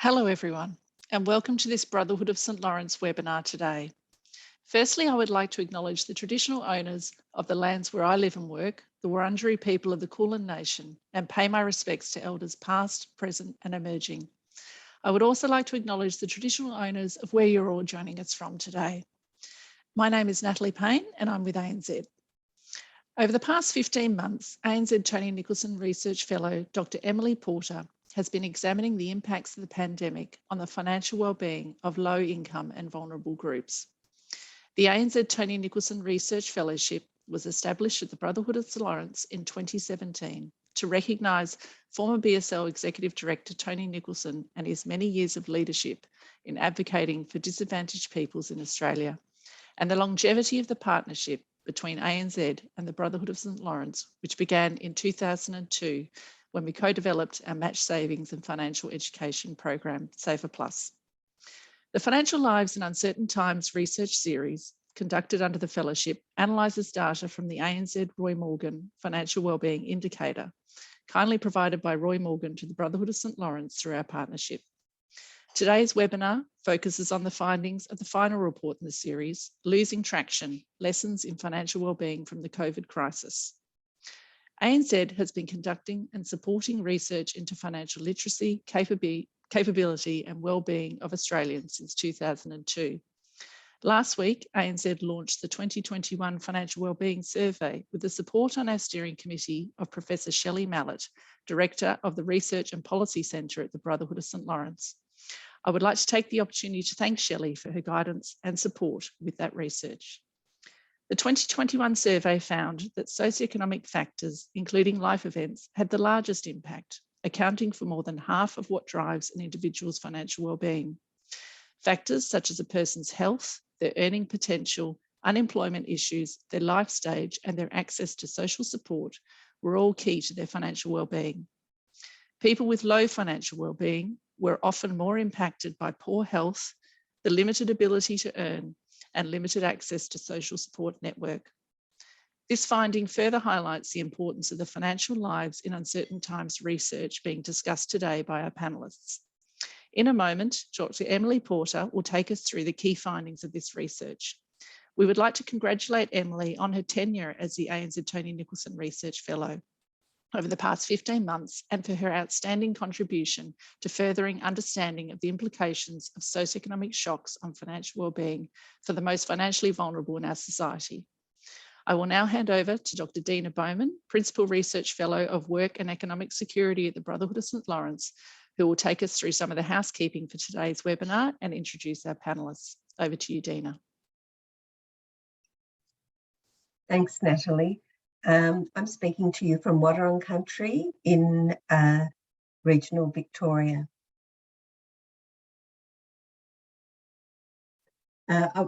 Hello everyone, and welcome to this Brotherhood of St Laurence webinar today. Firstly, I would like to acknowledge the traditional owners of the lands where I live and work, the Wurundjeri people of the Kulin Nation, and pay my respects to elders past, present and emerging. I would also like to acknowledge the traditional owners of where you're all joining us from today. My name is Natalie Payne and I'm with ANZ. Over the past 15 months, ANZ Tony Nicholson Research Fellow Dr. Emily Porter has been examining the impacts of the pandemic on the financial wellbeing of low income and vulnerable groups. The ANZ Tony Nicholson Research Fellowship was established at the Brotherhood of St Laurence in 2017 to recognise former BSL Executive Director Tony Nicholson and his many years of leadership in advocating for disadvantaged peoples in Australia, and the longevity of the partnership between ANZ and the Brotherhood of St Laurence, which began in 2002 when we co-developed our match savings and financial education program, Saver Plus. The Financial Lives in Uncertain Times research series, conducted under the fellowship, analyses data from the ANZ Roy Morgan Financial Wellbeing Indicator, kindly provided by Roy Morgan to the Brotherhood of St Laurence through our partnership. Today's webinar focuses on the findings of the final report in the series, Losing Traction, Lessons in Financial Wellbeing from the COVID Crisis. ANZ has been conducting and supporting research into financial literacy, capability and wellbeing of Australians since 2002. Last week, ANZ launched the 2021 Financial Wellbeing Survey with the support on our steering committee of Professor Shelley Mallett, Director of the Research and Policy Centre at the Brotherhood of St Laurence. I would like to take the opportunity to thank Shelley for her guidance and support with that research. The 2021 survey found that socioeconomic factors, including life events, had the largest impact, accounting for more than half of what drives an individual's financial wellbeing. Factors such as a person's health, their earning potential, unemployment issues, their life stage, and their access to social support were all key to their financial wellbeing. People with low financial wellbeing were often more impacted by poor health, the limited ability to earn, and limited access to social support network. This finding further highlights the importance of the Financial Lives in Uncertain Times research being discussed today by our panellists. In a moment, Dr. Emily Porter will take us through the key findings of this research. We would like to congratulate Emily on her tenure as the ANZ Tony Nicholson Research Fellow over the past 15 months and for her outstanding contribution to furthering understanding of the implications of socioeconomic shocks on financial wellbeing for the most financially vulnerable in our society. I will now hand over to Dr. Dina Bowman, Principal Research Fellow of Work and Economic Security at the Brotherhood of St Laurence, who will take us through some of the housekeeping for today's webinar and introduce our panellists. Over to you, Dina. Thanks, Natalie. I'm speaking to you from Wadawurrung country in regional Victoria.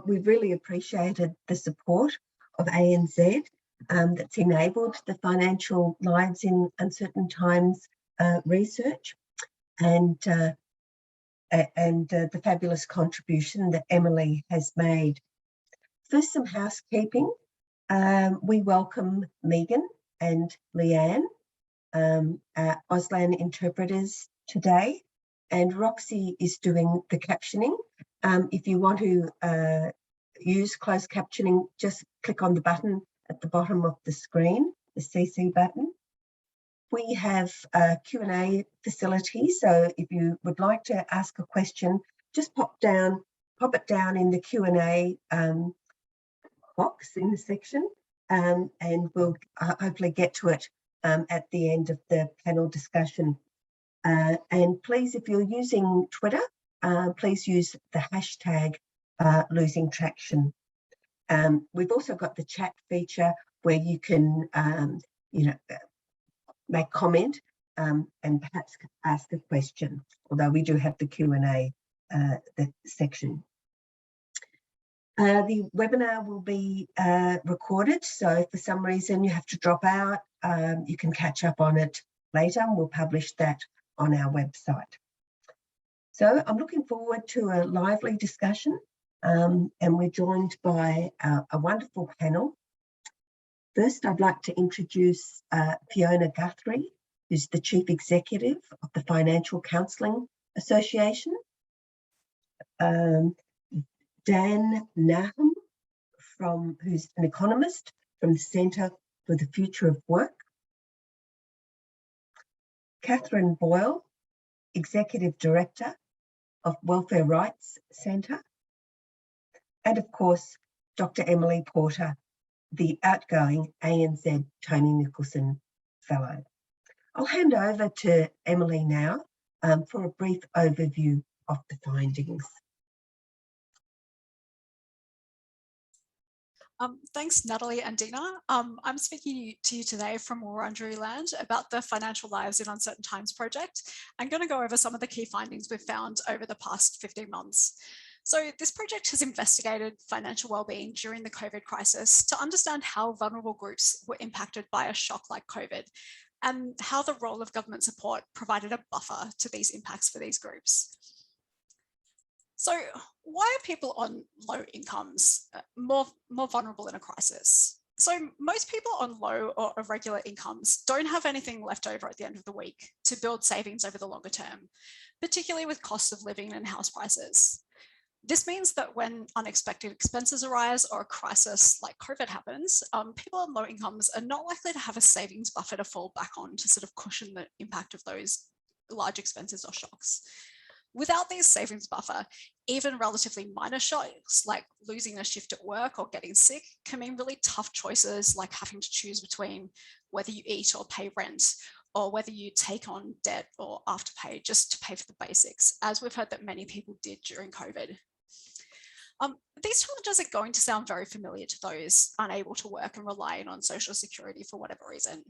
We've really appreciated the support of ANZ that's enabled the Financial Lives in Uncertain Times research and the fabulous contribution that Emily has made. First, some housekeeping. We welcome Megan and Leanne, our Auslan interpreters today, and Roxy is doing the captioning. If you want to use closed captioning, just click on the button at the bottom of the screen, the CC button. We have a Q&A facility, so if you would like to ask a question, just pop it down in the Q&A box in the section, and we'll hopefully get to it at the end of the panel discussion. And please, if you're using Twitter, please use the hashtag Losing Traction. We've also got the chat feature where you can, make comment and perhaps ask a question, although we do have the Q&A section. The webinar will be recorded, so if for some reason you have to drop out, you can catch up on it later and we'll publish that on our website. So I'm looking forward to a lively discussion and we're joined by a wonderful panel. First, I'd like to introduce Fiona Guthrie, who's the Chief Executive of the Financial Counselling Association, Dan Nahum, who's an economist from the Centre for the Future of Work, Catherine Boyle, Executive Director of Welfare Rights Centre, and of course, Dr. Emily Porter, the outgoing ANZ Tony Nicholson Fellow. I'll hand over to Emily now for a brief overview of the findings. Thanks, Natalie and Dina. I'm speaking to you today from Wurundjeri land about the Financial Lives in Uncertain Times project. I'm going to go over some of the key findings we've found over the past 15 months. So this project has investigated financial wellbeing during the COVID crisis to understand how vulnerable groups were impacted by a shock like COVID and how the role of government support provided a buffer to these impacts for these groups. So why are people on low incomes more vulnerable in a crisis? So most people on low or irregular incomes don't have anything left over at the end of the week to build savings over the longer term, particularly with cost of living and house prices. This means that when unexpected expenses arise or a crisis like COVID happens, people on low incomes are not likely to have a savings buffer to fall back on to sort of cushion the impact of those large expenses or shocks. Without these savings buffer, even relatively minor shocks like losing a shift at work or getting sick can mean really tough choices like having to choose between whether you eat or pay rent, or whether you take on debt or afterpay just to pay for the basics, as we've heard that many people did during COVID. These challenges are going to sound very familiar to those unable to work and relying on social security for whatever reason.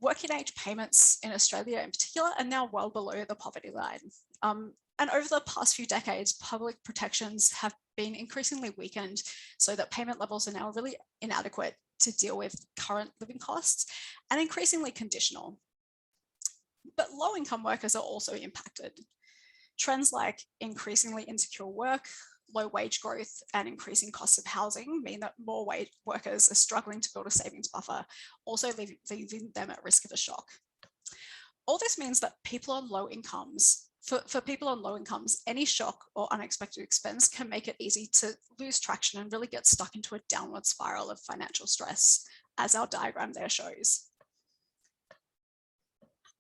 Working age payments in Australia in particular are now well below the poverty line. And over the past few decades, public protections have been increasingly weakened so that payment levels are now really inadequate to deal with current living costs and increasingly conditional. But low-income workers are also impacted. Trends like increasingly insecure work, low wage growth, and increasing costs of housing mean that more wage workers are struggling to build a savings buffer, also leaving them at risk of a shock. All this means that people on low incomes, for people on low incomes, any shock or unexpected expense can make it easy to lose traction and really get stuck into a downward spiral of financial stress, as our diagram there shows.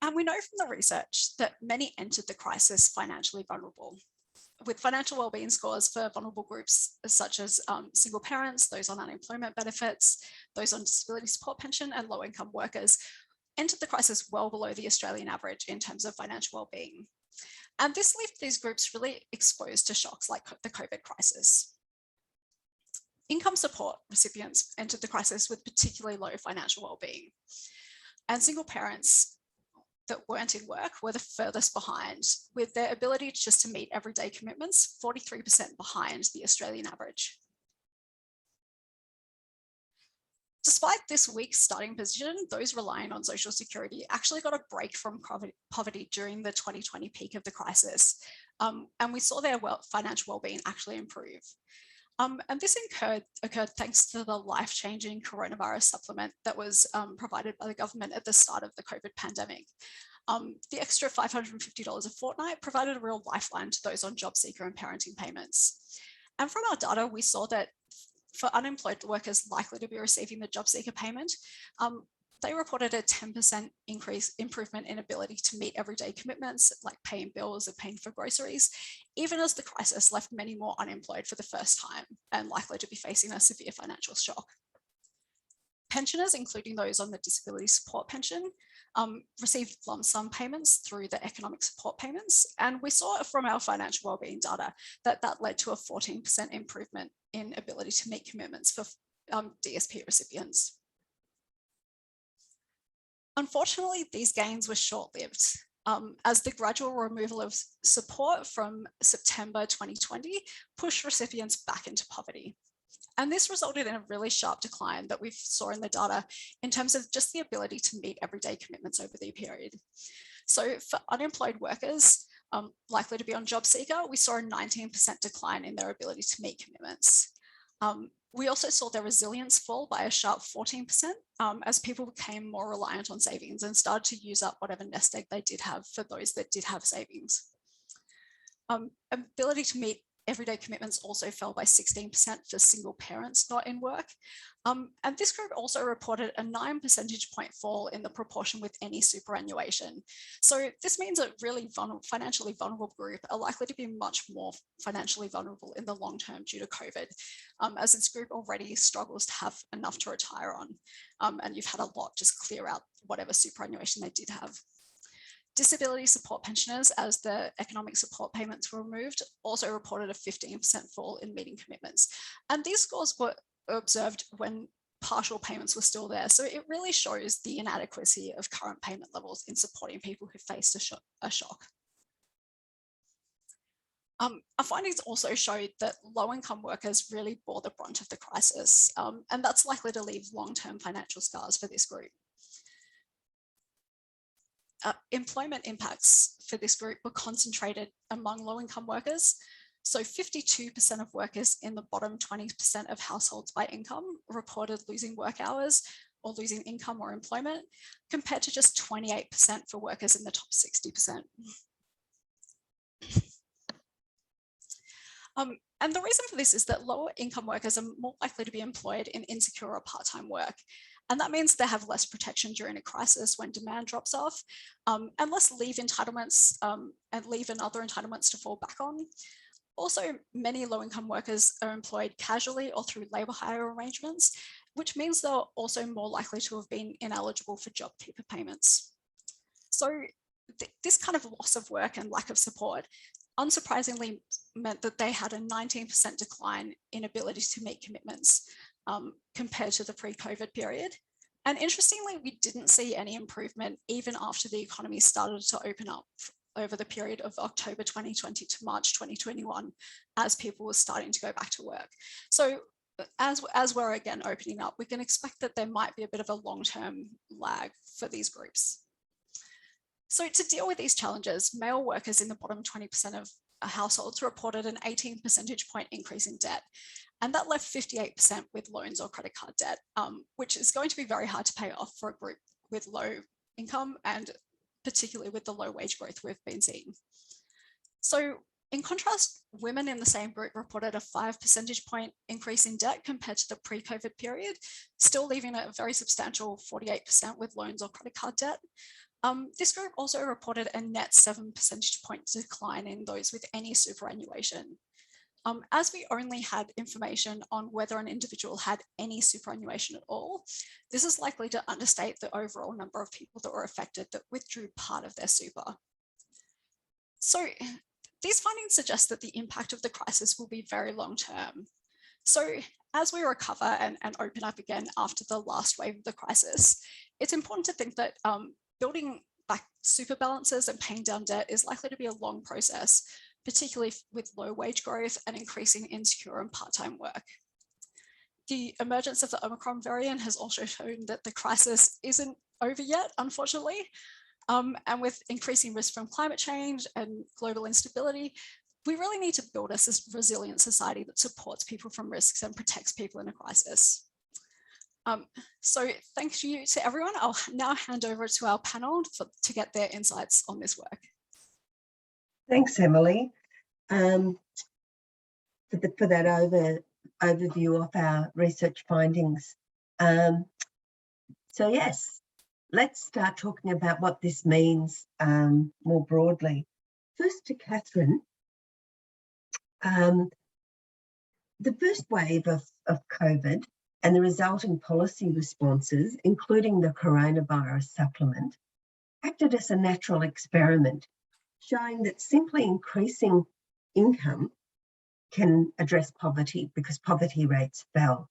And we know from the research that many entered the crisis financially vulnerable, with financial wellbeing scores for vulnerable groups such as single parents, those on unemployment benefits, those on disability support pension, and low-income workers entered the crisis well below the Australian average in terms of financial wellbeing. And this left these groups really exposed to shocks like the COVID crisis. Income support recipients entered the crisis with particularly low financial wellbeing, and single parents that weren't in work were the furthest behind, with their ability just to meet everyday commitments 43% behind the Australian average. Despite this weak starting position, those relying on social security actually got a break from poverty during the 2020 peak of the crisis, and we saw their financial wellbeing actually improve. And this occurred thanks to the life-changing coronavirus supplement that was provided by the government at the start of the COVID pandemic. The extra $550 a fortnight provided a real lifeline to those on job seeker and parenting payments. And from our data, we saw that for unemployed workers likely to be receiving the job seeker payment, they reported a 10% improvement in ability to meet everyday commitments like paying bills and paying for groceries, even as the crisis left many more unemployed for the first time and likely to be facing a severe financial shock. Pensioners, including those on the disability support pension, received lump sum payments through the economic support payments. And we saw from our financial wellbeing data that that led to a 14% improvement in ability to meet commitments for DSP recipients. Unfortunately, these gains were short-lived, as the gradual removal of support from September 2020 pushed recipients back into poverty. And this resulted in a really sharp decline that we saw in the data in terms of just the ability to meet everyday commitments over the period. So for unemployed workers likely to be on job seeker, we saw a 19% decline in their ability to meet commitments. We also saw their resilience fall by a sharp 14% as people became more reliant on savings and started to use up whatever nest egg they did have for those that did have savings. Ability to meet everyday commitments also fell by 16% for single parents not in work. And this group also reported a 9 percentage point fall in the proportion with any superannuation. So this means a really financially vulnerable group are likely to be much more financially vulnerable in the long term due to COVID, as this group already struggles to have enough to retire on. And you've had a lot just clear out whatever superannuation they did have. Disability support pensioners, as the economic support payments were removed, also reported a 15% fall in meeting commitments. And these scores were observed when partial payments were still there. So it really shows the inadequacy of current payment levels in supporting people who faced a shock. Our findings also showed that low-income workers really bore the brunt of the crisis, and that's likely to leave long-term financial scars for this group. Employment impacts for this group were concentrated among low-income workers. So 52% of workers in the bottom 20% of households by income reported losing work hours or losing income or employment, compared to just 28% for workers in the top 60%. And the reason for this is that lower income workers are more likely to be employed in insecure or part-time work. And that means they have less protection during a crisis when demand drops off, and less leave entitlements and leave and other entitlements to fall back on. Also, many low-income workers are employed casually or through labour hire arrangements, which means they're also more likely to have been ineligible for JobKeeper payments. So this kind of loss of work and lack of support unsurprisingly meant that they had a 19% decline in ability to meet commitments compared to the pre-COVID period. And interestingly, we didn't see any improvement even after the economy started to open up over the period of October 2020 to March 2021, as people were starting to go back to work. So as we're again opening up, we can expect that there might be a bit of a long-term lag for these groups. So to deal with these challenges, male workers in the bottom 20% of households reported an 18 percentage point increase in debt. And that left 58% with loans or credit card debt, which is going to be very hard to pay off for a group with low income and particularly with the low wage growth we've been seeing. So in contrast, women in the same group reported a 5 percentage point increase in debt compared to the pre-COVID period, still leaving a very substantial 48% with loans or credit card debt. This group also reported a net 7 percentage point decline in those with any superannuation. As we only had information on whether an individual had any superannuation at all, this is likely to understate the overall number of people that were affected that withdrew part of their super. So these findings suggest that the impact of the crisis will be very long term. So as we recover and open up again after the last wave of the crisis, it's important to think that building back super balances and paying down debt is likely to be a long process, particularly with low wage growth and increasing insecure and part-time work. The emergence of the Omicron variant has also shown that the crisis isn't over yet, unfortunately. And with increasing risk from climate change and global instability, we really need to build a resilient society that supports people from risks and protects people in a crisis. So thank you to everyone. I'll now hand over to our panel to get their insights on this work. Thanks, Emily, for that overview of our research findings. So yes, let's start talking about what this means more broadly. First to Catherine. The first wave of COVID and the resulting policy responses, including the coronavirus supplement, acted as a natural experiment, showing that simply increasing income can address poverty because poverty rates fell.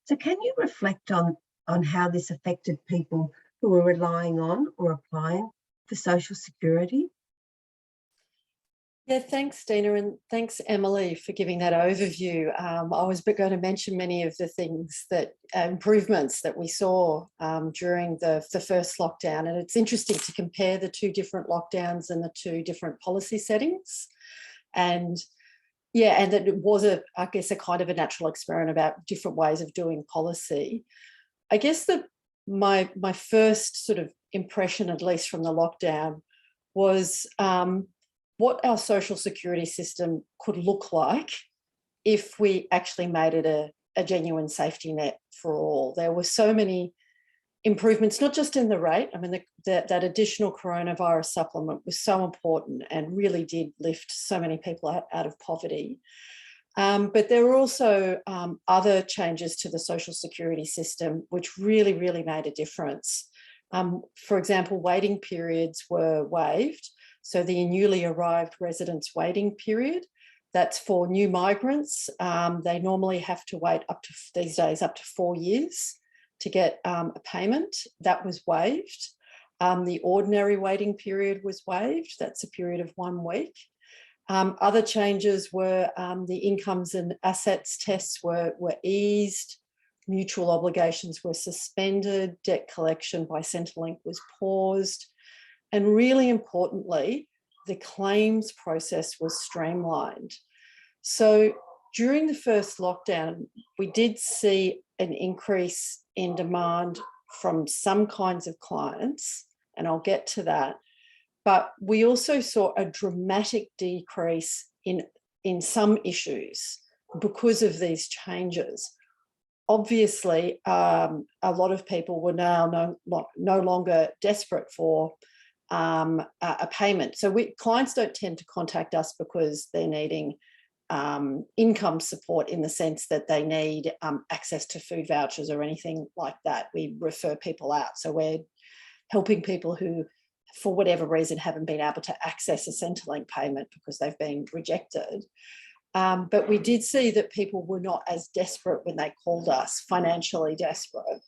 So can you reflect on how this affected people who are relying on or applying for social security? Yeah, thanks, Dina, and thanks, Emily, for giving that overview. I was going to mention many of the things that improvements that we saw during the first lockdown, and it's interesting to compare the two different lockdowns and the two different policy settings. And yeah, and that it was I guess a kind of a natural experiment about different ways of doing policy. I guess that my first sort of impression, at least from the lockdown, was what our social security system could look like if we actually made it a genuine safety net for all. There were so many improvements, not just in the rate. I mean, that additional coronavirus supplement was so important and really did lift so many people out of poverty. But there were also other changes to the social security system which really, really made a difference. For example, waiting periods were waived. So the newly arrived residents waiting period, that's for new migrants. They normally have to wait these days up to 4 years to get a payment. That was waived. The ordinary waiting period was waived. That's a period of 1 week. Other changes were the incomes and assets tests were eased, mutual obligations were suspended, debt collection by Centrelink was paused, and really importantly, the claims process was streamlined. So during the first lockdown, we did see an increase in demand from some kinds of clients, and I'll get to that. But we also saw a dramatic decrease in some issues because of these changes. Obviously, a lot of people were now no longer desperate for a payment. So clients don't tend to contact us because they're needing income support in the sense that they need access to food vouchers or anything like that. We refer people out. So we're helping people who, for whatever reason, haven't been able to access a Centrelink payment because they've been rejected. But we did see that people were not as desperate when they called us, financially desperate.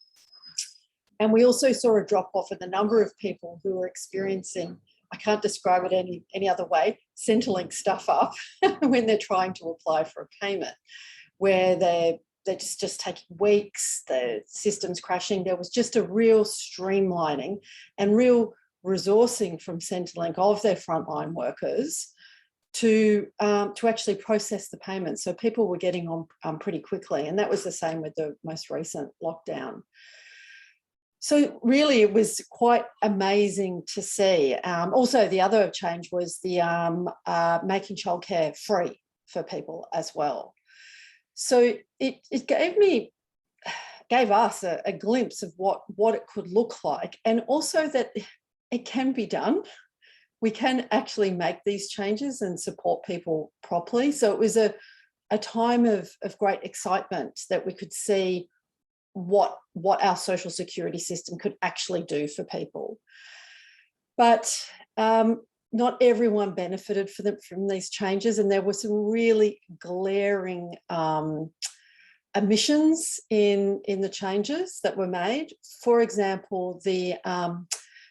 And we also saw a drop-off in the number of people who were experiencing, I can't describe it any other way, Centrelink stuff up when they're trying to apply for a payment, where they're just taking weeks, the system's crashing. There was just a real streamlining and real resourcing from Centrelink of their frontline workers to actually process the payments. So people were getting on pretty quickly, and that was the same with the most recent lockdown. So really, it was quite amazing to see. Also, the other change was the making childcare free for people as well. So it gave us a glimpse of what it could look like, and also that it can be done. We can actually make these changes and support people properly. So it was a time of great excitement that we could see what our social security system could actually do for people. But not everyone benefited from these changes, and there were some really glaring omissions in the changes that were made. For example, the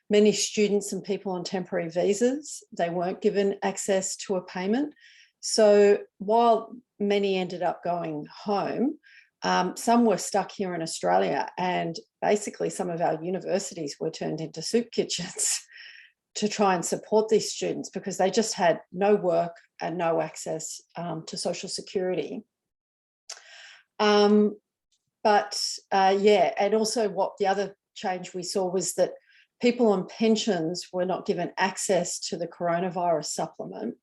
many students and people on temporary visas, they weren't given access to a payment. So while many ended up going home, some were stuck here in Australia, and basically some of our universities were turned into soup kitchens to try and support these students because they just had no work and no access to social security. And also what the other change we saw was that people on pensions were not given access to the coronavirus supplement.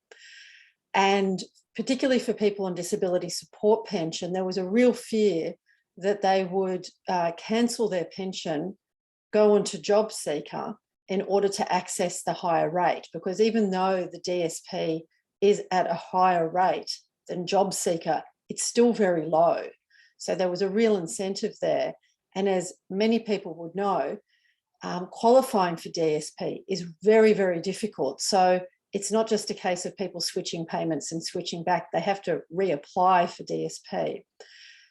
And particularly for people on disability support pension, there was a real fear that they would cancel their pension, go onto Job Seeker in order to access the higher rate, because even though the DSP is at a higher rate than Job Seeker, it's still very low. So there was a real incentive there. And as many people would know, qualifying for DSP is very, very difficult. So it's not just a case of people switching payments and switching back. They have to reapply for DSP.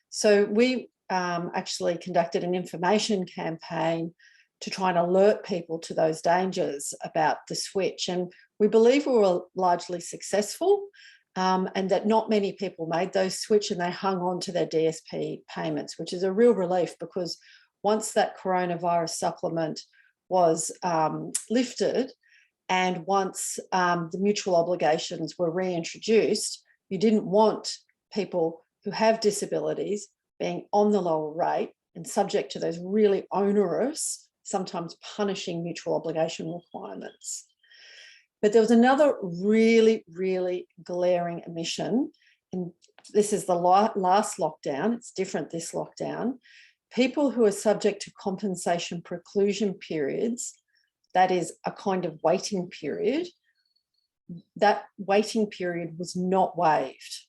So we actually conducted an information campaign to try and alert people to those dangers about the switch. And we believe we were largely successful, and that not many people made those switch and they hung on to their DSP payments, which is a real relief, because once that coronavirus supplement was lifted, and once the mutual obligations were reintroduced, you didn't want people who have disabilities being on the lower rate and subject to those really onerous, sometimes punishing mutual obligation requirements. But there was another really, really glaring omission, and this is the last lockdown. It's different this lockdown. People who are subject to compensation preclusion periods, that is a kind of waiting period, that waiting period was not waived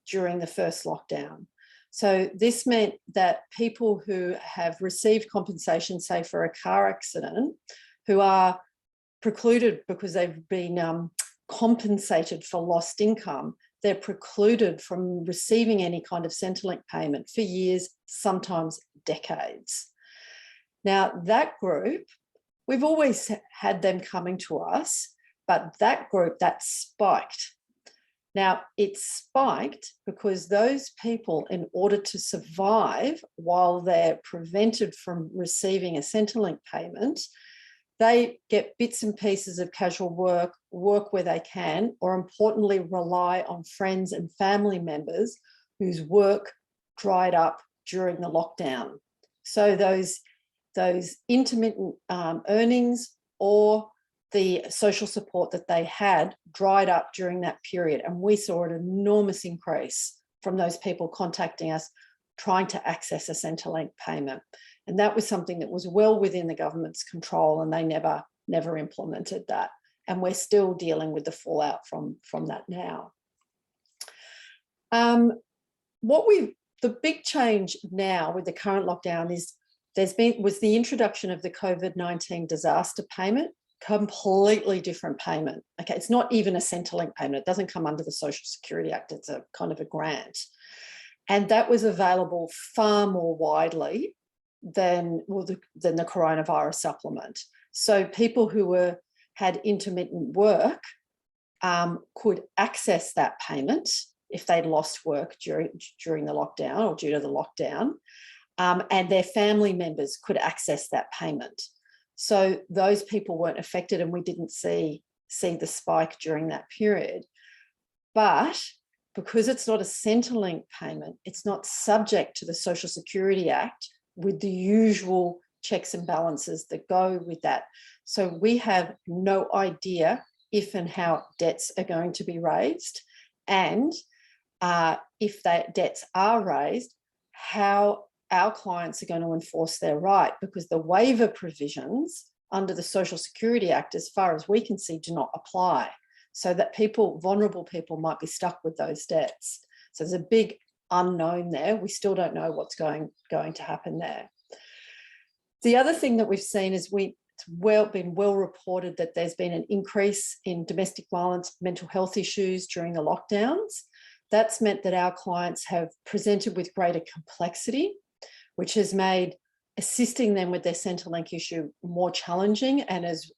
during the first lockdown. So this meant that people who have received compensation, say for a car accident, who are precluded because they've been compensated for lost income, they're precluded from receiving any kind of Centrelink payment for years, sometimes decades. Now, that group, we've always had them coming to us, but that group, that spiked. Now, it spiked because those people, in order to survive while they're prevented from receiving a Centrelink payment, they get bits and pieces of casual work where they can, or importantly, rely on friends and family members whose work dried up during the lockdown. So those intermittent earnings or the social support that they had dried up during that period. And we saw an enormous increase from those people contacting us, trying to access a Centrelink payment. And that was something that was well within the government's control, and they never implemented that. And we're still dealing with the fallout from that now. The big change now with the current lockdown is was the introduction of the COVID-19 disaster payment, completely different payment. Okay, it's not even a Centrelink payment. It doesn't come under the Social Security Act. It's a kind of a grant. And that was available far more widely than the coronavirus supplement. So people who had intermittent work could access that payment if they'd lost work during the lockdown or due to the lockdown, and their family members could access that payment. So those people weren't affected, and we didn't see the spike during that period. But because it's not a Centrelink payment, it's not subject to the Social Security Act with the usual checks and balances that go with that. So we have no idea if and how debts are going to be raised, and if that debts are raised, how our clients are going to enforce their right, because the waiver provisions under the Social Security Act, as far as we can see, do not apply. So that vulnerable people might be stuck with those debts. So there's a big unknown there. We still don't know what's going to happen there. The other thing that we've seen is it's been well reported that there's been an increase in domestic violence, mental health issues during the lockdowns. That's meant that our clients have presented with greater complexity, which has made assisting them with their Centrelink issue more challenging, and has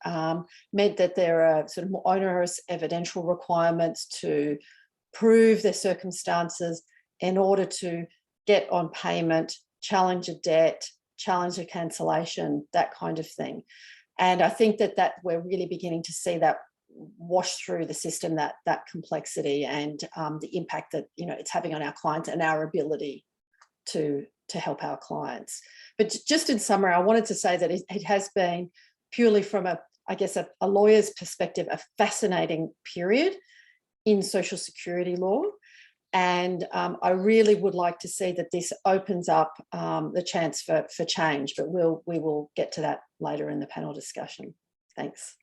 meant that there are sort of more onerous evidential requirements to prove their circumstances in order to get on payment, challenge a debt, challenge a cancellation, that kind of thing. And I think that we're really beginning to see that wash through the system, that complexity and the impact that it's having on our clients and our ability to help our clients. But just in summary, I wanted to say that it has been, purely from a lawyer's perspective, a fascinating period in social security law. And I really would like to see that this opens up the chance for change, but we will get to that later in the panel discussion. Thanks.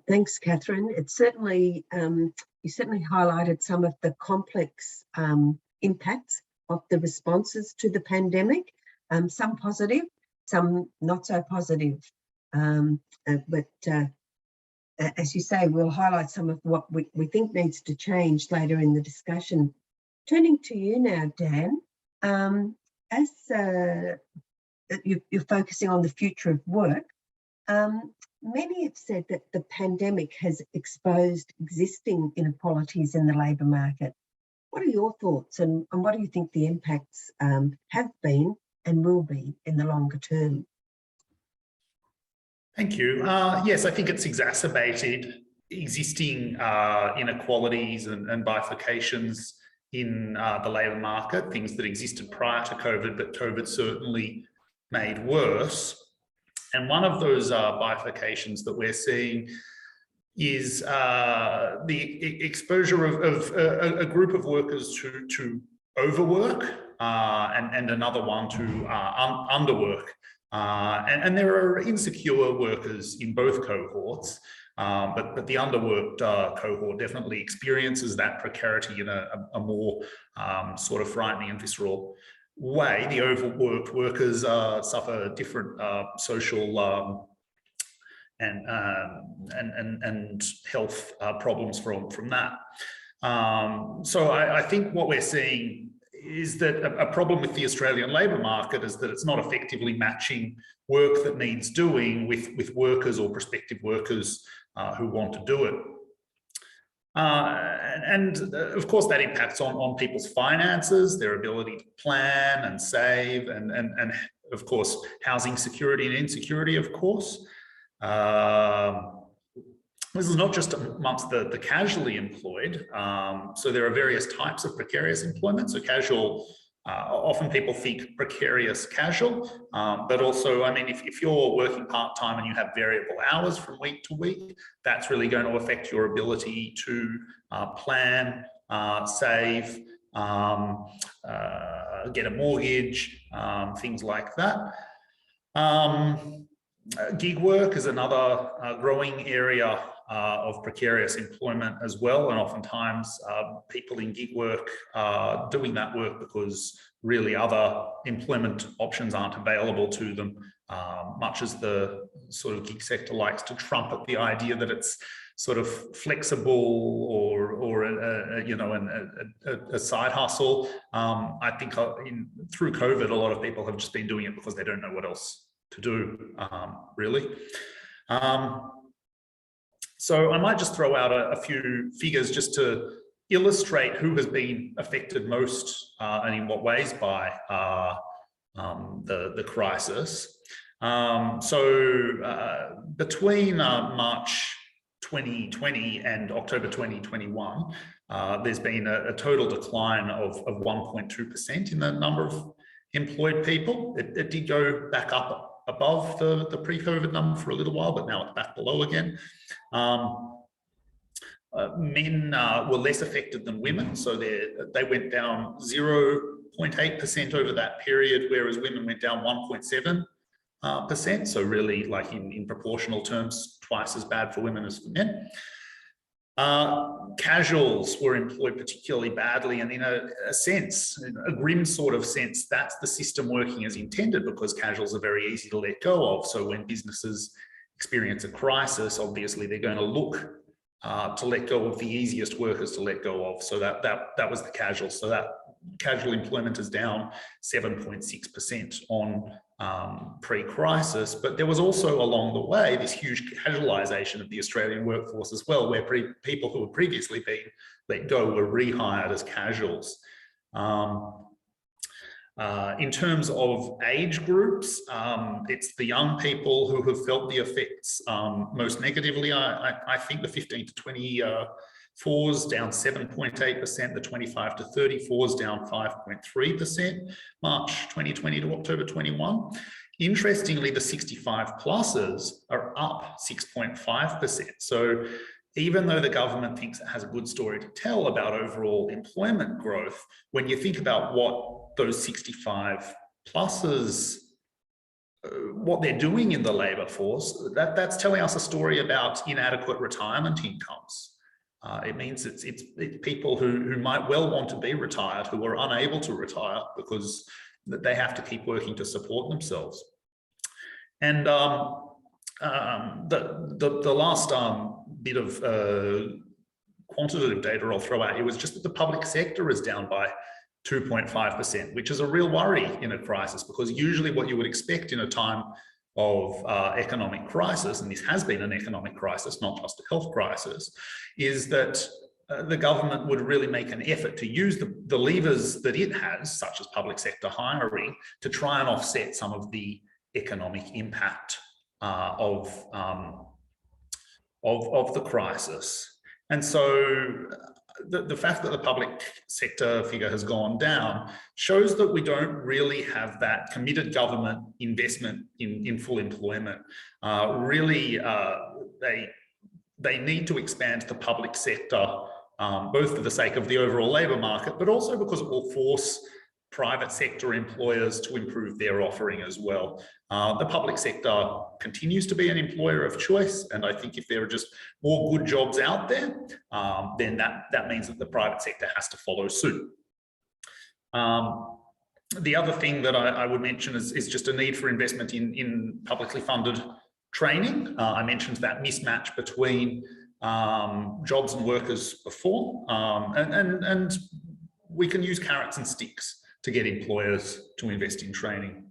Thanks, Catherine. It's certainly, you certainly highlighted some of the complex impacts of the responses to the pandemic, some positive, some not so positive. But as you say, we'll highlight some of what we think needs to change later in the discussion. Turning to you now, Dan, as you're focusing on the future of work, many have said that the pandemic has exposed existing inequalities in the labour market. What are your thoughts, and what do you think the impacts have been and will be in the longer term? Thank you. Yes, I think it's exacerbated existing inequalities and bifurcations in the labour market, things that existed prior to COVID, but COVID certainly made worse. And one of those bifurcations that we're seeing is the exposure of a group of workers to overwork and another one to underwork. And there are insecure workers in both cohorts, but the underworked cohort definitely experiences that precarity in a more sort of frightening and visceral way. The overworked workers suffer different social and health problems from that. So I think what we're seeing is that a problem with the Australian labour market is that it's not effectively matching work that needs doing with workers or prospective workers who want to do it. And of course that impacts on people's finances, their ability to plan and save, and of course housing security and insecurity, of course. This is not just amongst the casually employed. So there are various types of precarious employment. So casual, often people think precarious casual, but also, I mean, if you're working part-time and you have variable hours from week to week, that's really going to affect your ability to plan, save, get a mortgage, things like that. Gig work is another growing area of precarious employment as well, and oftentimes people in gig work are doing that work because really other employment options aren't available to them, much as the sort of gig sector likes to trumpet the idea that it's sort of flexible or you know, a side hustle. I think through COVID, a lot of people have just been doing it because they don't know what else to do, really. So I might just throw out a few figures just to illustrate who has been affected most and in what ways by the crisis. So between March 2020 and October 2021, there's been a total decline of 1.2% in the number of employed people. It did go back up above the pre-COVID number for a little while, but now it's back below again. Men were less affected than women, so they went down 0.8% over that period, whereas women went down 1.7%. So really, like in proportional terms, twice as bad for women as for men. Casuals were employed particularly badly, and in a sense, a grim sort of sense, that's the system working as intended, because casuals are very easy to let go of. So when businesses experience a crisis, obviously they're going to look to let go of the easiest workers to let go of. So that was the casual. So that casual employment is down 7.6% on pre-crisis, but there was also along the way this huge casualisation of the Australian workforce as well, where people who had previously been let go were rehired as casuals. In terms of age groups, it's the young people who have felt the effects most negatively. I think the 15 to 24s down 7.8%, the 25 to 34s down 5.3%, March 2020 to October 21. Interestingly, the 65 pluses are up 6.5%. So even though the government thinks it has a good story to tell about overall employment growth, when you think about what those 65 pluses, what they're doing in the labour force, that's telling us a story about inadequate retirement incomes. It means it's people who might well want to be retired, who are unable to retire because they have to keep working to support themselves. And the last bit of quantitative data I'll throw out here was just that the public sector is down by 2.5%, which is a real worry in a crisis, because usually what you would expect in a time of economic crisis, and this has been an economic crisis, not just a health crisis, is that the government would really make an effort to use the levers that it has, such as public sector hiring, to try and offset some of the economic impact of the crisis. And so the fact that the public sector figure has gone down shows that we don't really have that committed government investment in full employment. Really, they need to expand the public sector, both for the sake of the overall labour market, but also because it will force private sector employers to improve their offering as well. The public sector continues to be an employer of choice, and I think if there are just more good jobs out there, then that means that the private sector has to follow suit. The other thing that I would mention is just a need for investment in publicly funded training. I mentioned that mismatch between jobs and workers before, and we can use carrots and sticks to get employers to invest in training.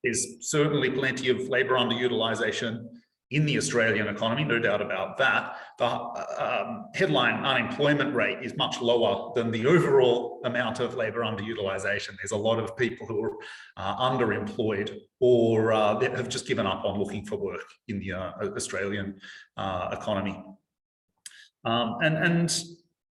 There's certainly plenty of labour underutilisation in the Australian economy, no doubt about that. The headline unemployment rate is much lower than the overall amount of labour underutilisation. There's a lot of people who are underemployed or that have just given up on looking for work in the Australian economy. And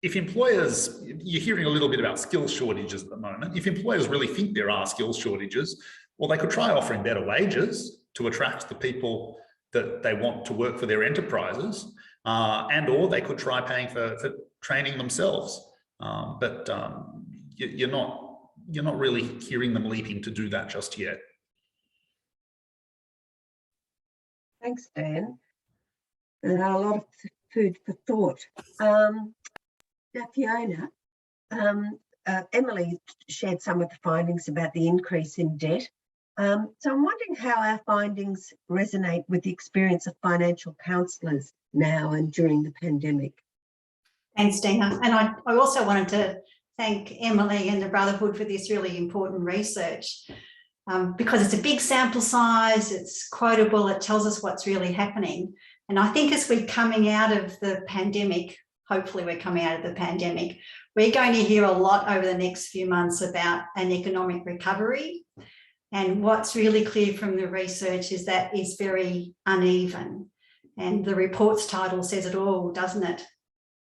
if employers, you're hearing a little bit about skills shortages at the moment. If employers really think there are skills shortages, well, they could try offering better wages to attract the people that they want to work for their enterprises, and or they could try paying for training themselves. But you're not really hearing them leaping to do that just yet. Thanks, Dan. There are a lot of food for thought. Now, Fiona, Emily shared some of the findings about the increase in debt. So I'm wondering how our findings resonate with the experience of financial counsellors now and during the pandemic. Thanks, Dina. And I also wanted to thank Emily and the Brotherhood for this really important research, because it's a big sample size, it's quotable, it tells us what's really happening. And I think as we're coming out of the pandemic, hopefully we're coming out of the pandemic, we're going to hear a lot over the next few months about an economic recovery. And what's really clear from the research is that it's very uneven. And the report's title says it all, doesn't it?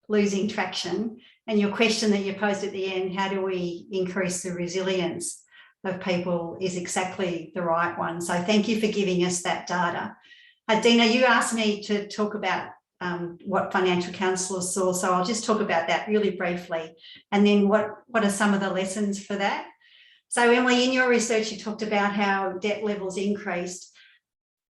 Losing traction. And your question that you posed at the end, how do we increase the resilience of people, is exactly the right one. So thank you for giving us that data. Dina, you asked me to talk about what financial counsellors saw, so I'll just talk about that really briefly. And then what are some of the lessons for that? So Emily, in your research, you talked about how debt levels increased.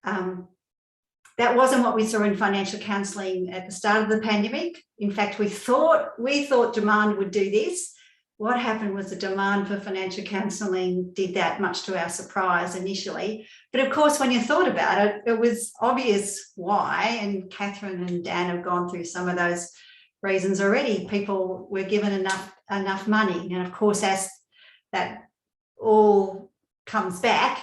That wasn't what we saw in financial counselling at the start of the pandemic. In fact, we thought demand would do this. What happened was the demand for financial counselling did that, much to our surprise initially. But of course, when you thought about it, it was obvious why, and Catherine and Dan have gone through some of those reasons already. People were given enough money. And of course, as that all comes back,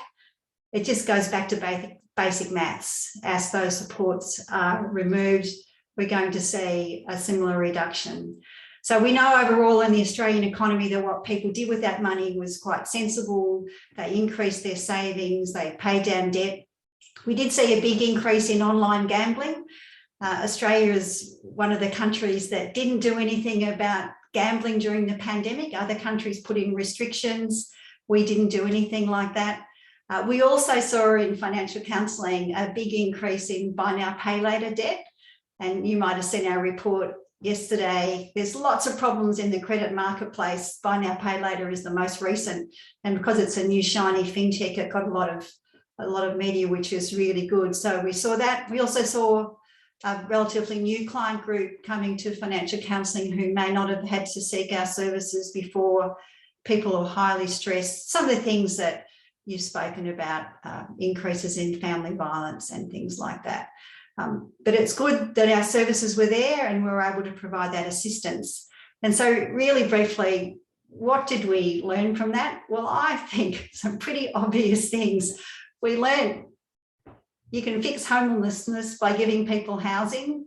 it just goes back to basic maths. As those supports are removed, we're going to see a similar reduction. So we know overall in the Australian economy that what people did with that money was quite sensible. They increased their savings, they paid down debt. We did see a big increase in online gambling. Australia is one of the countries that didn't do anything about gambling during the pandemic. Other countries put in restrictions. We didn't do anything like that. We also saw in financial counselling a big increase in buy now, pay later debt. And you might have seen our report yesterday. There's lots of problems in the credit marketplace. Buy now, pay later is the most recent. And because it's a new shiny fintech, it got a lot of media, which is really good. So we saw that. We also saw a relatively new client group coming to financial counselling who may not have had to seek our services before. People are highly stressed. Some of the things that you've spoken about, increases in family violence and things like that. But it's good that our services were there and we were able to provide that assistance. And so really briefly, what did we learn from that? Well, I think some pretty obvious things. We learned you can fix homelessness by giving people housing.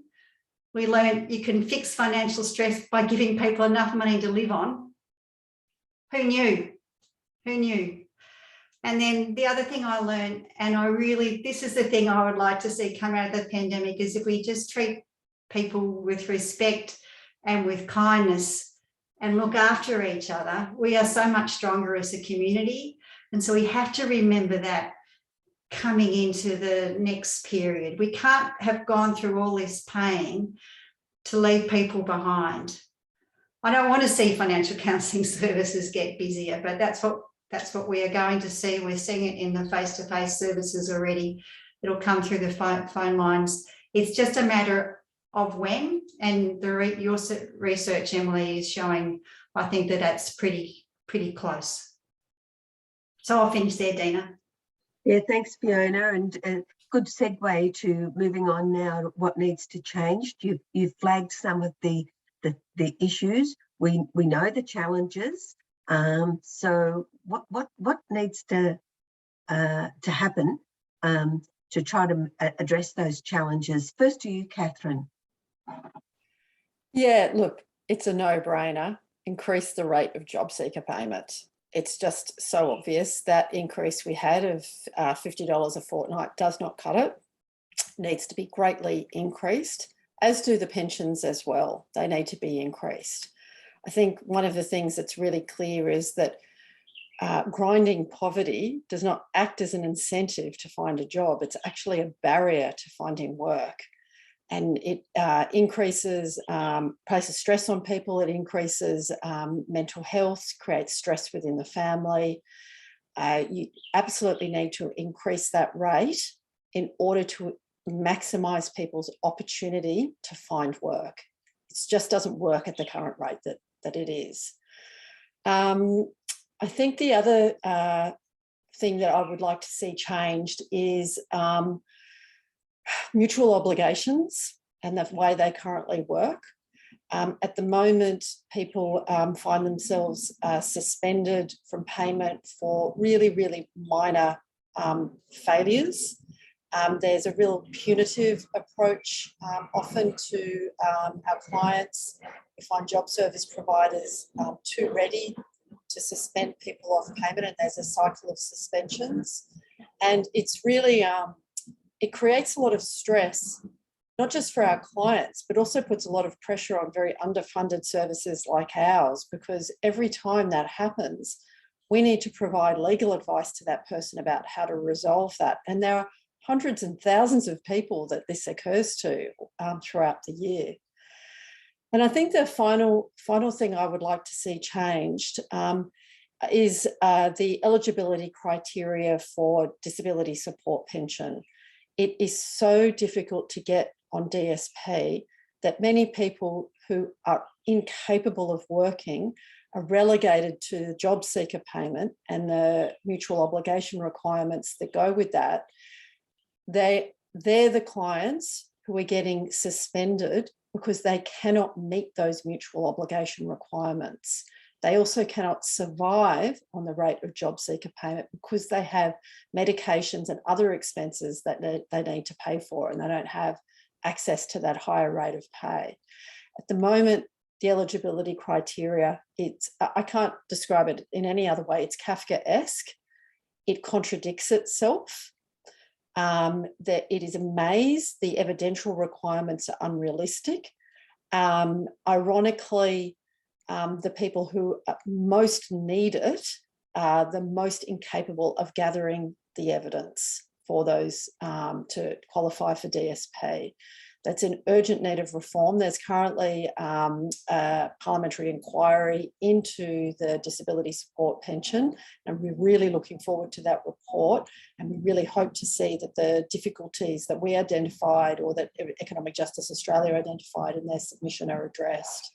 We learned you can fix financial stress by giving people enough money to live on. Who knew? Who knew? And then the other thing I learned, and this is the thing I would like to see come out of the pandemic, is if we just treat people with respect and with kindness and look after each other, we are so much stronger as a community. And so we have to remember that coming into the next period. We can't have gone through all this pain to leave people behind. I don't want to see financial counselling services get busier, but that's what we are going to see. We're seeing it in the face-to-face services already. It'll come through the phone lines. It's just a matter of when, and your research, Emily, is showing, I think, that's pretty close. So I'll finish there, Dina. Yeah, thanks, Fiona, and good segue to moving on now to what needs to change. You've flagged some of the issues. We know the challenges. So what needs to happen to try to address those challenges? First to you, Catherine. Yeah, look, it's a no-brainer. Increase the rate of job seeker payment. It's just so obvious that increase we had of $50 a fortnight does not cut it. Needs to be greatly increased, as do the pensions as well. They need to be increased. I think one of the things that's really clear is that grinding poverty does not act as an incentive to find a job. It's actually a barrier to finding work. And it increases, places stress on people. It increases mental health, creates stress within the family. You absolutely need to increase that rate in order to maximise people's opportunity to find work. It just doesn't work at the current rate that it is. I think the other thing that I would like to see changed is mutual obligations and the way they currently work. At the moment, people find themselves suspended from payment for really, really minor failures. There's a real punitive approach often to our clients. We find job service providers too ready to suspend people off payment, and there's a cycle of suspensions. And it's really, it creates a lot of stress, not just for our clients, but also puts a lot of pressure on very underfunded services like ours, because every time that happens, we need to provide legal advice to that person about how to resolve that. And there are hundreds and thousands of people that this occurs to throughout the year. And I think the final thing I would like to see changed is the eligibility criteria for disability support pension. It is so difficult to get on DSP that many people who are incapable of working are relegated to the job seeker payment and the mutual obligation requirements that go with that. They're the clients who are getting suspended because they cannot meet those mutual obligation requirements. They also cannot survive on the rate of job seeker payment because they have medications and other expenses that they need to pay for, and they don't have access to that higher rate of pay. At the moment, the eligibility criteria, I can't describe it in any other way. It's Kafkaesque. It contradicts itself. That it is a maze. The evidential requirements are unrealistic. Ironically, the people who most need it are the most incapable of gathering the evidence for those to qualify for DSP. That's an urgent need of reform. There's currently a parliamentary inquiry into the disability support pension, and we're really looking forward to that report, and we really hope to see that the difficulties that we identified or that Economic Justice Australia identified in their submission are addressed.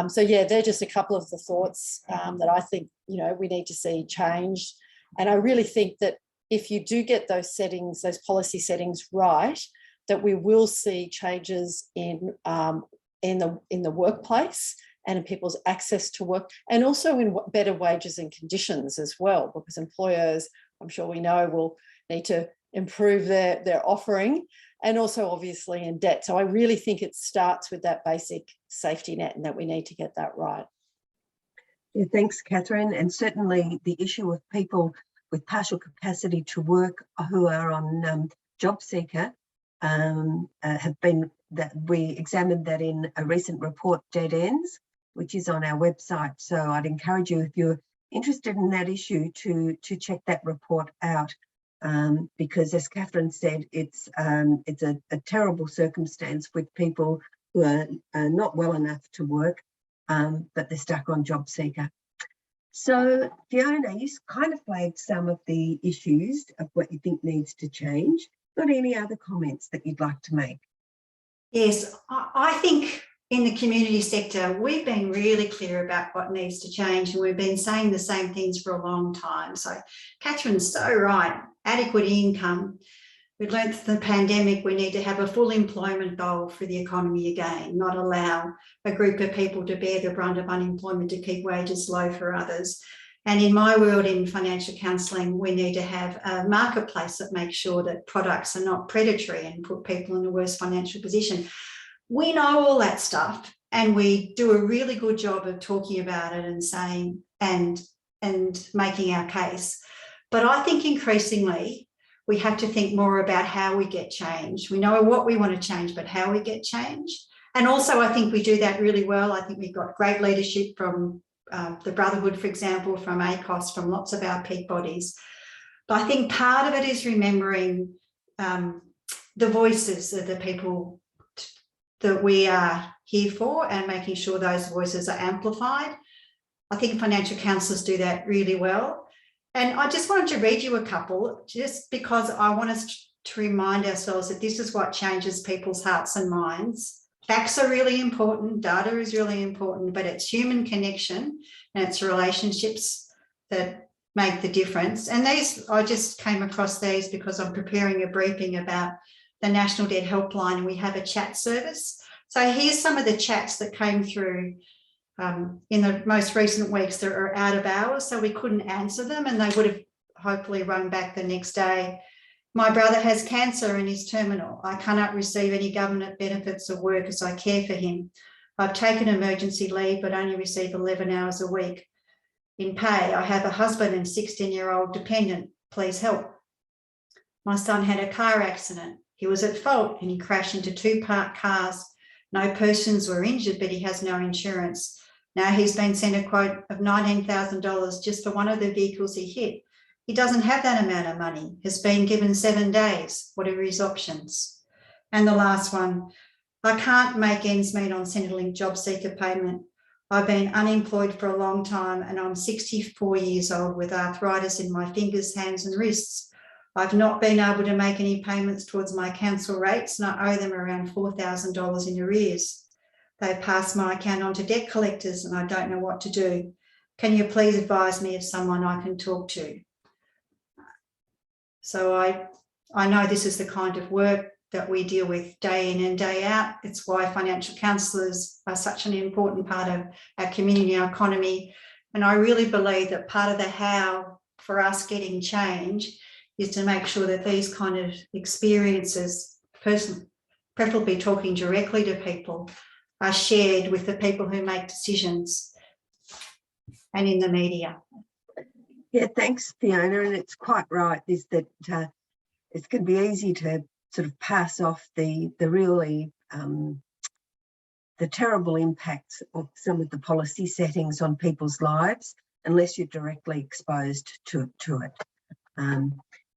So yeah, they're just a couple of the thoughts that I think, we need to see changed. And I really think that if you do get those settings, those policy settings right, that we will see changes in the workplace and in people's access to work, and also in better wages and conditions as well, because employers, I'm sure we know, will need to improve their offering, and also obviously in debt. So I really think it starts with that basic safety net, and that we need to get that right. Yeah, thanks, Catherine. And certainly the issue of people with partial capacity to work who are on job seeker have been, that we examined that in a recent report, Dead Ends, which is on our website. So I'd encourage you, if you're interested in that issue, to check that report out. because, as Catherine said, it's a terrible circumstance with people who are not well enough to work, but they're stuck on JobSeeker. So, Fiona, you kind of flagged some of the issues of what you think needs to change. Got any other comments that you'd like to make? Yes, I think in the community sector, we've been really clear about what needs to change, and we've been saying the same things for a long time. So Catherine's so right. Adequate income. We learned through the pandemic we need to have a full employment goal for the economy again, not allow a group of people to bear the brunt of unemployment to keep wages low for others. And in my world, in financial counselling, we need to have a marketplace that makes sure that products are not predatory and put people in a worse financial position. We know all that stuff, and we do a really good job of talking about it and saying and making our case. But I think increasingly we have to think more about how we get change. We know what we want to change, but how we get change. And also, I think we do that really well. I think we've got great leadership from the Brotherhood, for example, from ACOS, from lots of our peak bodies. But I think part of it is remembering the voices of the people that we are here for and making sure those voices are amplified. I think financial counsellors do that really well. And I just wanted to read you a couple, just because I want us to remind ourselves that this is what changes people's hearts and minds. Facts are really important, data is really important, but it's human connection and it's relationships that make the difference. And these, I just came across these because I'm preparing a briefing about the National Debt Helpline, and we have a chat service. So here's some of the chats that came through in the most recent weeks that are out of hours, so we couldn't answer them, and they would have hopefully rung back the next day. My brother has cancer and is terminal. I cannot receive any government benefits or work as I care for him. I've taken emergency leave but only receive 11 hours a week in pay. I have a husband and 16-year-old dependent. Please help. My son had a car accident. He was at fault and he crashed into 2 parked cars. No persons were injured, but he has no insurance. Now he's been sent a quote of $19,000 just for one of the vehicles he hit. He doesn't have that amount of money, has been given 7 days. What are his options? And the last one, I can't make ends meet on Centrelink JobSeeker payment. I've been unemployed for a long time and I'm 64 years old with arthritis in my fingers, hands and wrists. I've not been able to make any payments towards my council rates and I owe them around $4,000 in arrears. They passed my account on to debt collectors and I don't know what to do. Can you please advise me of someone I can talk to? So I know this is the kind of work that we deal with day in and day out. It's why financial counsellors are such an important part of our community, our economy. And I really believe that part of the how for us getting change is to make sure that these kind of experiences, preferably talking directly to people, are shared with the people who make decisions and in the media. Yeah, thanks, Fiona. And it's quite right, is that it's going to be easy to sort of pass off the really the terrible impacts of some of the policy settings on people's lives unless you're directly exposed to it,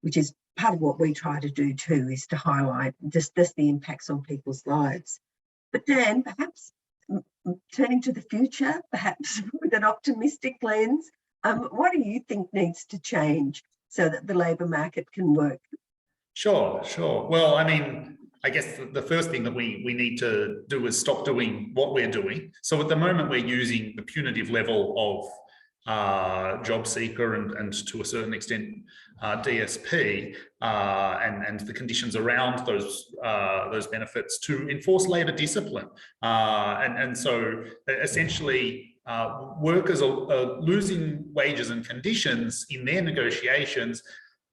which is part of what we try to do too, is to highlight just the impacts on people's lives. But Dan, perhaps turning to the future, perhaps with an optimistic lens, what do you think needs to change so that the labour market can work? Sure. Well, I mean, I guess the first thing that we need to do is stop doing what we're doing. So at the moment, we're using the punitive level of JobSeeker and to a certain extent DSP and the conditions around those benefits to enforce labour discipline. And so essentially, workers are losing wages and conditions in their negotiations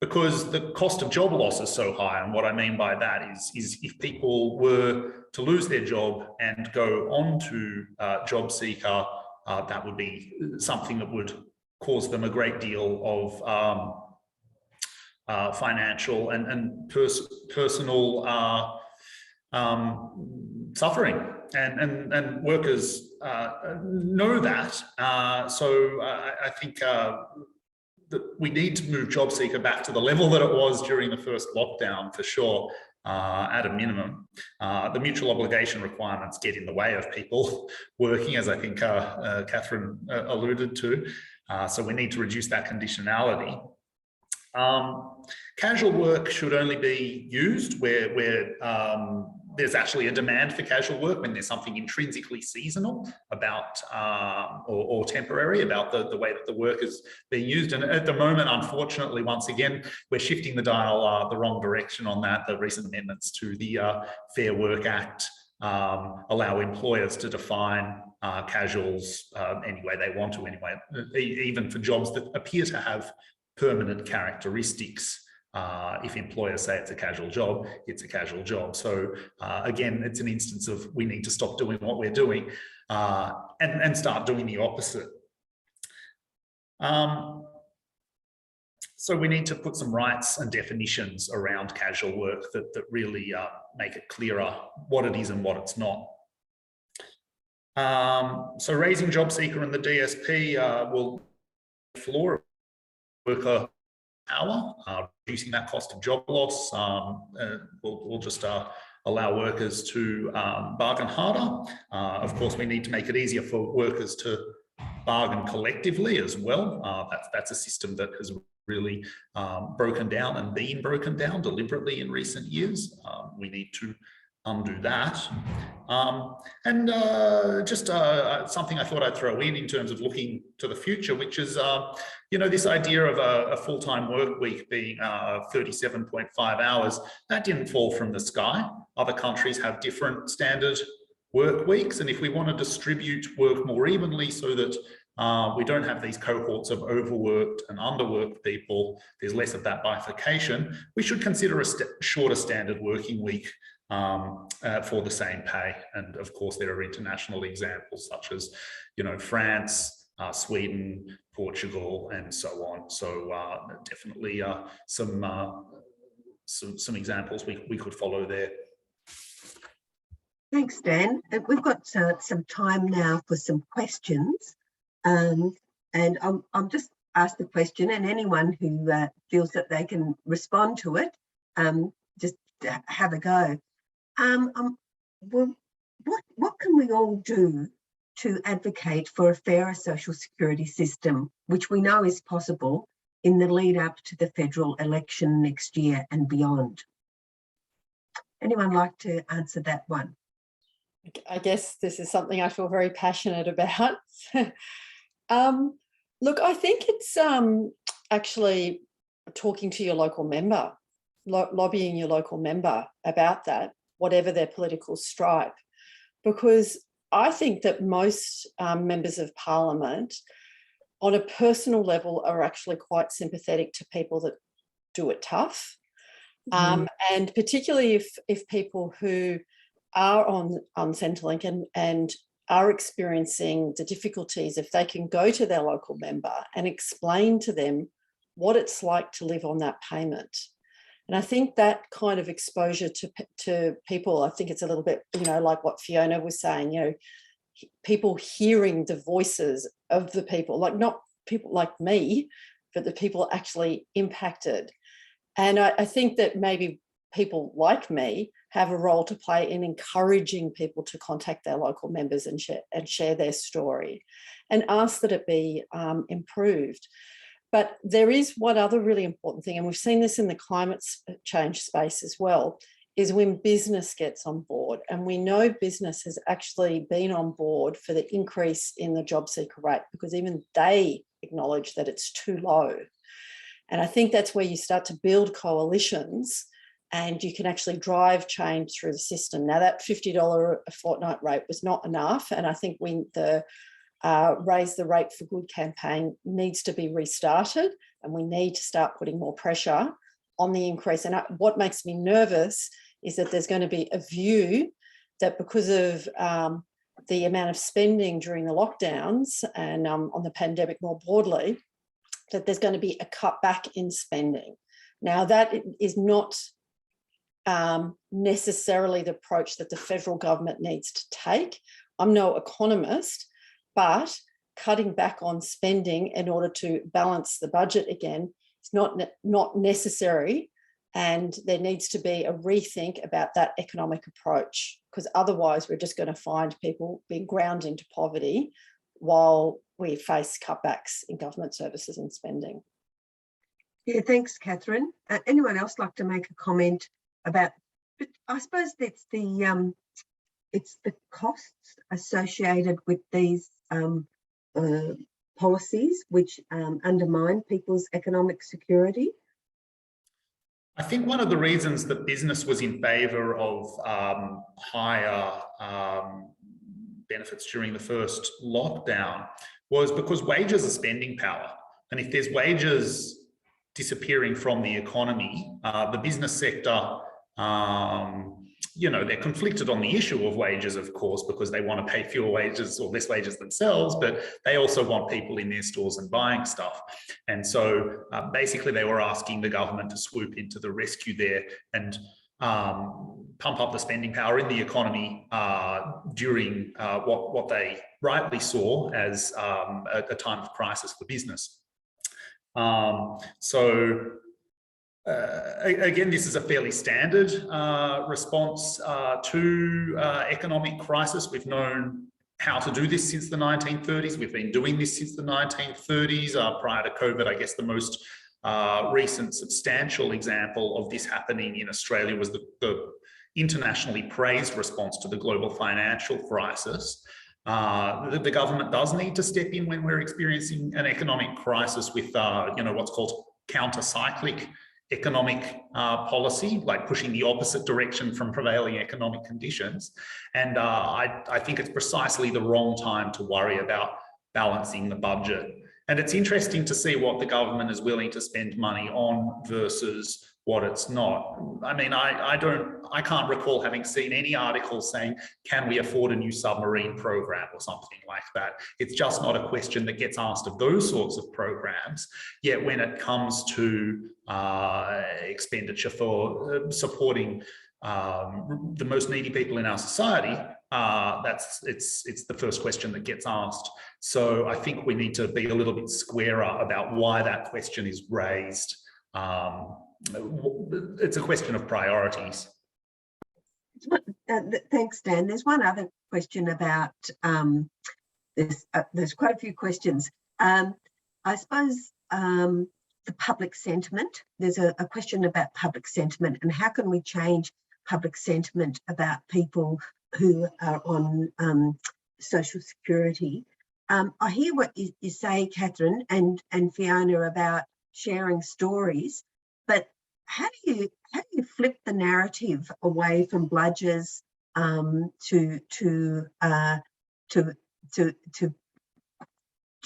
because the cost of job loss is so high. And what I mean by that is if people were to lose their job and go on to JobSeeker, that would be something that would cause them a great deal of financial and personal suffering. And workers know that. So I think we need to move JobSeeker back to the level that it was during the first lockdown for sure, at a minimum. The mutual obligation requirements get in the way of people working, as I think Catherine alluded to. So we need to reduce that conditionality. Casual work should only be used where there's actually a demand for casual work, when there's something intrinsically seasonal about or temporary about the way that the work is being used. And at the moment, unfortunately, once again, we're shifting the dial the wrong direction on that. The recent amendments to the Fair Work Act allow employers to define casuals any way they want to, anyway, even for jobs that appear to have permanent characteristics. If employers say it's a casual job, it's a casual job. So again, it's an instance of we need to stop doing what we're doing and start doing the opposite. So we need to put some rights and definitions around casual work that really make it clearer what it is and what it's not. So raising JobSeeker and the DSP will floor worker power, reducing that cost of job loss. We'll just allow workers to bargain harder. Of course, we need to make it easier for workers to bargain collectively as well. That's a system that has really broken down and been broken down deliberately in recent years. We need to undo that. Just something I thought I'd throw in terms of looking to the future, which is, this idea of a full-time work week being 37.5 hours, that didn't fall from the sky. Other countries have different standard work weeks. And if we want to distribute work more evenly so that we don't have these cohorts of overworked and underworked people, there's less of that bifurcation, we should consider a shorter standard working week for the same pay. And of course, there are international examples such as, France, Sweden, Portugal, and so on. So definitely some examples we could follow there. Thanks, Dan. We've got some time now for some questions. And I'll just ask the question, and anyone who feels that they can respond to it, just have a go. Well, what can we all do to advocate for a fairer social security system, which we know is possible in the lead up to the federal election next year and beyond? Anyone like to answer that one? I guess this is something I feel very passionate about. Look, I think it's actually talking to your local member, lobbying your local member about that, whatever their political stripe, because I think that most members of parliament on a personal level are actually quite sympathetic to people that do it tough. And particularly if people who are on Centrelink and are experiencing the difficulties, if they can go to their local member and explain to them what it's like to live on that payment. And I think that kind of exposure to people, I think it's a little bit, like what Fiona was saying, people hearing the voices of the people, like not people like me, but the people actually impacted. And I think that maybe people like me have a role to play in encouraging people to contact their local members and share their story and ask that it be improved. But there is one other really important thing, and we've seen this in the climate change space as well, is when business gets on board. And we know business has actually been on board for the increase in the job seeker rate, because even they acknowledge that it's too low. And I think that's where you start to build coalitions and you can actually drive change through the system. Now, that $50 a fortnight rate was not enough. And I think the Raise the Rate for Good campaign needs to be restarted, and we need to start putting more pressure on the increase. And what makes me nervous is that there's going to be a view that because of the amount of spending during the lockdowns and on the pandemic more broadly, that there's going to be a cutback in spending. Now, that is not necessarily the approach that the federal government needs to take. I'm no economist, but cutting back on spending in order to balance the budget again is not necessary, and there needs to be a rethink about that economic approach, because otherwise we're just going to find people being ground into poverty while we face cutbacks in government services and spending. Yeah, thanks, Catherine. Anyone else like to make a comment about? But I suppose that's it's the costs associated with these policies which undermine people's economic security. I think one of the reasons that business was in favour of higher benefits during the first lockdown was because wages are spending power. And if there's wages disappearing from the economy, the business sector, they're conflicted on the issue of wages, of course, because they want to pay fewer wages or less wages themselves, but they also want people in their stores and buying stuff. And so basically they were asking the government to swoop into the rescue there and pump up the spending power in the economy during what they rightly saw as a time of crisis for business. Again, this is a fairly standard response to economic crisis. We've known how to do this since the 1930s. We've been doing this since the 1930s. Prior to COVID, I guess the most recent substantial example of this happening in Australia was the internationally praised response to the global financial crisis. The government does need to step in when we're experiencing an economic crisis with, what's called counter-cyclic economic policy, like pushing the opposite direction from prevailing economic conditions. And I think it's precisely the wrong time to worry about balancing the budget. And it's interesting to see what the government is willing to spend money on versus what it's not. I mean, I can't recall having seen any articles saying, can we afford a new submarine program or something like that? It's just not a question that gets asked of those sorts of programs. Yet when it comes to expenditure for supporting the most needy people in our society, it's the first question that gets asked. So I think we need to be a little bit squarer about why that question is raised. It's a question of priorities. Thanks, Dan. There's one other question about there's quite a few questions. I suppose the public sentiment. There's a question about public sentiment and how can we change public sentiment about people who are on social security. I hear what you say, Catherine and Fiona, about sharing stories, but how do you flip the narrative away from bludgers to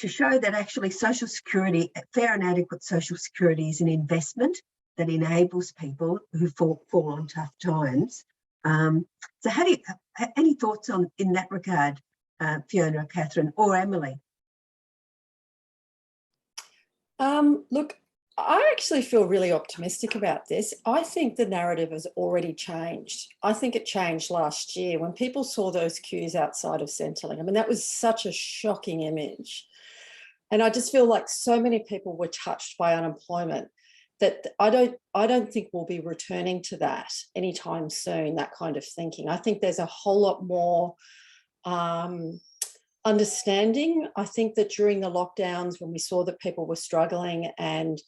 show that actually social security, fair and adequate social security, is an investment that enables people who fall on tough times. So how do you, any thoughts on in that regard, Fiona, Catherine, or Emily? Look, I actually feel really optimistic about this. I think the narrative has already changed. I think it changed last year when people saw those queues outside of Centrelink. I mean, that was such a shocking image. And I just feel like so many people were touched by unemployment that I don't think we'll be returning to that anytime soon, that kind of thinking. I think there's a whole lot more understanding. I think that during the lockdowns, when we saw that people were struggling and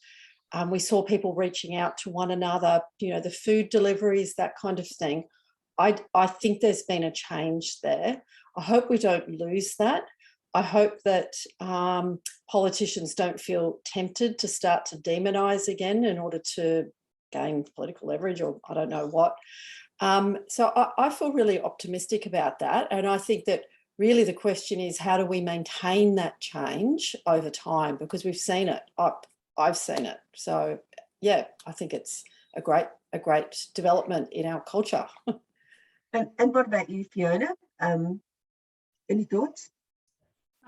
we saw people reaching out to one another, you know, the food deliveries, that kind of thing, I think there's been a change there. I hope we don't lose that. I hope that politicians don't feel tempted to start to demonise again in order to gain political leverage or I don't know what. So I feel really optimistic about that. And I think that really the question is, how do we maintain that change over time? Because we've seen it. I've seen it. So yeah, I think it's a great development in our culture. And what about you, Fiona? Any thoughts?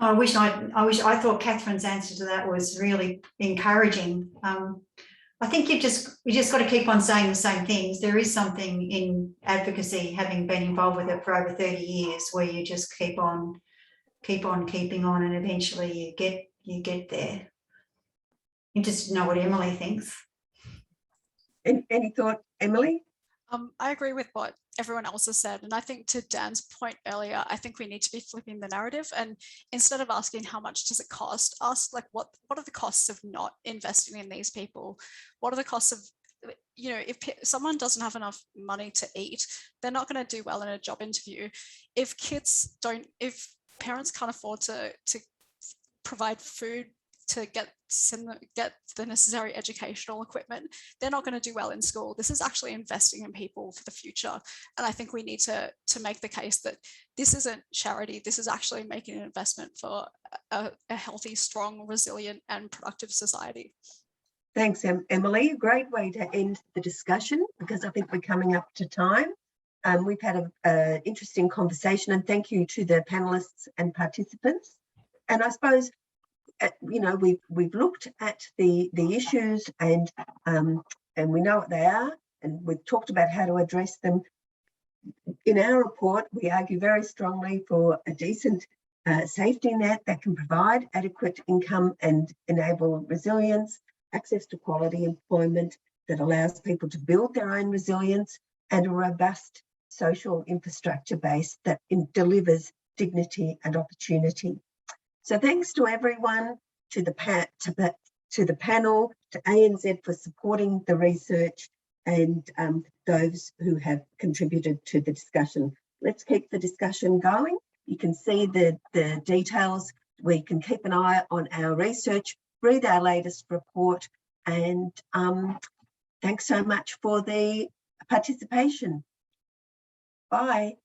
I thought Catherine's answer to that was really encouraging. I think you just got to keep on saying the same things. There is something in advocacy, having been involved with it for over 30 years, where you just keep on keep on keeping on, and eventually you get there. Interested to know what Emily thinks. Any thought, Emily? I agree with what everyone else has said. And I think to Dan's point earlier, I think we need to be flipping the narrative. And instead of asking how much does it cost, ask like what are the costs of not investing in these people? What are the costs of, you know, if someone doesn't have enough money to eat, they're not going to do well in a job interview. If parents can't afford to provide food to get the necessary educational equipment, they're not going to do well in school. This is actually investing in people for the future. And I think we need to make the case that this isn't charity. This is actually making an investment for a healthy, strong, resilient and productive society. Thanks, Emily. Great way to end the discussion, because I think we're coming up to time. We've had an interesting conversation, and thank you to the panelists and participants. And I suppose, you know, we've looked at the issues, and we know what they are, and we've talked about how to address them. In our report, we argue very strongly for a decent safety net that can provide adequate income and enable resilience, access to quality employment that allows people to build their own resilience, and a robust social infrastructure base that delivers dignity and opportunity. So thanks to everyone, to the panel, to ANZ for supporting the research, and those who have contributed to the discussion. Let's keep the discussion going. You can see the details. We can keep an eye on our research, read our latest report, and thanks so much for the participation. Bye.